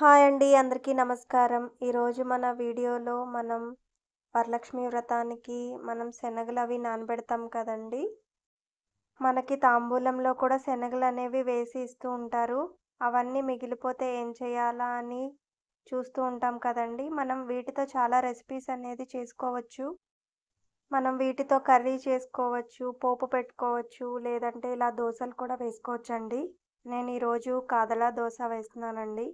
Hi అండి. అందరికీ నమస్కారం. ఈరోజు మన వీడియోలో మనం వరలక్ష్మి వ్రతానికి శనగలవి నానబెడతాం కదండీ! మనకి తాంబూలంలో కూడా శనగలనేవి వేసి ఇస్తూ ఉంటారు. అవన్నీ మిగిలిపోతే ఏం చేయాలా అని చూస్తూ ఉంటాం కదండీ! మనం వీటితో చాలా రెసిపీస్ అనేది చేసుకోవచ్చు. మనం వీటితో కర్రీ చేసుకోవచ్చు, పోపు పెట్టుకోవచ్చు, లేదంటే ఇలా దోసలు కూడా వేసుకోవచ్చండి. నేను ఈరోజు కాదల దోస వేస్తున్నానండి.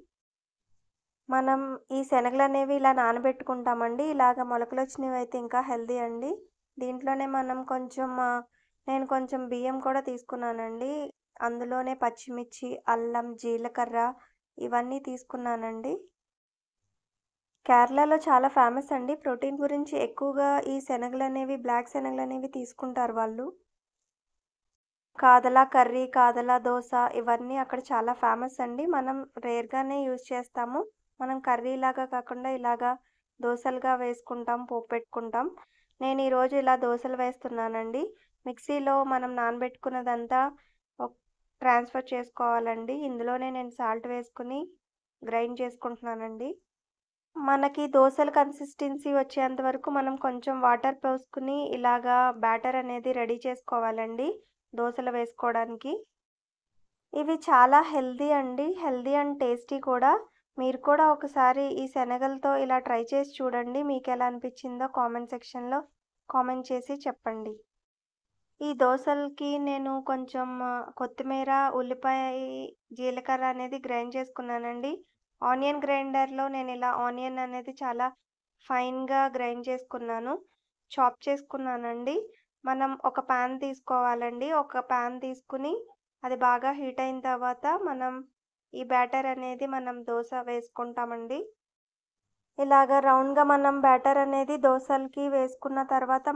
మనం ఈ శనగలనేవి ఇలా నానబెట్టుకుంటామండి. ఇలాగ మొలకలొచ్చినవైతే ఇంకా హెల్తీ అండి. దీంట్లోనే నేను కొంచెం బియ్యం కూడా తీసుకున్నానండి. అందులోనే పచ్చిమిర్చి, అల్లం, జీలకర్ర ఇవన్నీ తీసుకున్నానండి. కేరళలో చాలా ఫేమస్ అండి. ప్రోటీన్ గురించి ఎక్కువగా ఈ శనగలనేవి, బ్లాక్ శనగలనేవి తీసుకుంటారు వాళ్ళు. కాదల కర్రీ, కాదల దోస ఇవన్నీ అక్కడ చాలా ఫేమస్ అండి. మనం రేర్‌గానే యూజ్ చేస్తాము. మనం కర్రీలాగా కాకుండా ఇలాగా దోసలుగా వేసుకుంటాం, పోపు పెట్టుకుంటాం. నేను ఈరోజు ఇలా దోసలు వేస్తున్నానండి. మిక్సీలో మనం నానబెట్టుకున్నదంతా ఒక్ ట్రాన్స్‌ఫర్ చేసుకోవాలండి. ఇందులోనే నేను సాల్ట్ వేసుకొని గ్రైండ్ చేసుకుంటున్నానండి. మనకి దోసల కన్సిస్టెన్సీ వచ్చేంత వరకు మనం కొంచెం వాటర్ పోసుకొని ఇలాగా బ్యాటర్ అనేది రెడీ చేసుకోవాలండి దోసలు వేసుకోవడానికి. ఇవి చాలా హెల్తీ అండి. హెల్తీ అండ్ టేస్టీ కూడా. మీరు కూడా ఒకసారి ఈ శనగలతో ఇలా ట్రై చేసి చూడండి. మీకెలా అనిపించిందో కామెంట్ సెక్షన్‌లో కామెంట్ చేసి చెప్పండి. ఈ దోసలకి నేను కొంచెం కొత్తిమీర, ఉల్లిపాయ, జీలకర్ర అనేది గ్రైండ్ చేసుకున్నానండి. ఆనియన్ గ్రైండర్‌లో నేనిలా ఆనియన్ అనేది చాలా ఫైన్‌గా గ్రైండ్ చేసుకున్నాను. చాప్ చేసుకున్నానండి. మనం ఒక పాన్ తీసుకోవాలండి. ఒక పాన్ తీసుకొని అది బాగా హీట్ అయిన తర్వాత ఈ బ్యాటర్ అనేది దోస వేసుకుంటామండి. ఇలాగ రౌండ్‌గా బ్యాటర్ అనేది దోసలకి వేసుకున్న తర్వాత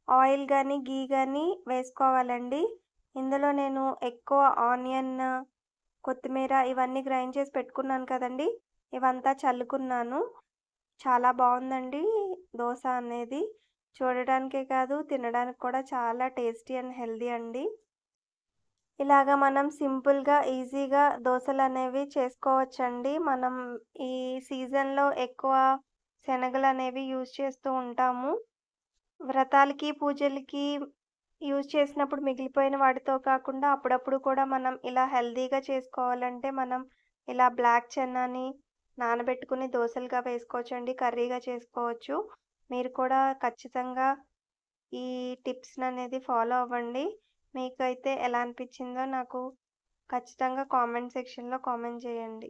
ఆయిల్ గానీ, ఘీ గానీ వేసుకోవాలండి. ఇందులో నేను ఎక్కువ ఆనియన్, కొత్తిమీర ఇవన్నీ గ్రైండ్ చేసి పెట్టుకున్నాను కదండీ! ఇవంతా చల్లుకున్నాను. చాలా బావుందండి దోస అనేది. చూడడానికే కాదు, తినడానికి కూడా చాలా టేస్టీ అండ్ హెల్తీ అండి. ఇలాగ మనం సింపుల్‌గా, ఈజీగా దోసలనేవి చేసుకోవచ్చండి. ఈ సీజన్‌లో ఎక్కువ శనగలనేవి యూజ్ చేస్తూ ఉంటాము. వ్రతాలకి, పూజలకి యూజ్ చేసినప్పుడు మిగిలిపోయిన వాటితో కాకుండా అప్పుడప్పుడు కూడా మనం ఇలా హెల్తీగా చేసుకోవాలంటే ఇలా బ్లాక్ చెన్నాని నానబెట్టుకొని దోసలుగా వేసుకోవచ్చండి. కర్రీగా చేసుకోవచ్చు. మీరు కూడా ఖచ్చితంగా ఈ టిప్స్‌ననేది ఫాలో అవ్వండి. మీకైతే ఎలా అనిపించిందో నాకు ఖచ్చితంగా కామెంట్ సెక్షన్‌లో కామెంట్ చేయండి.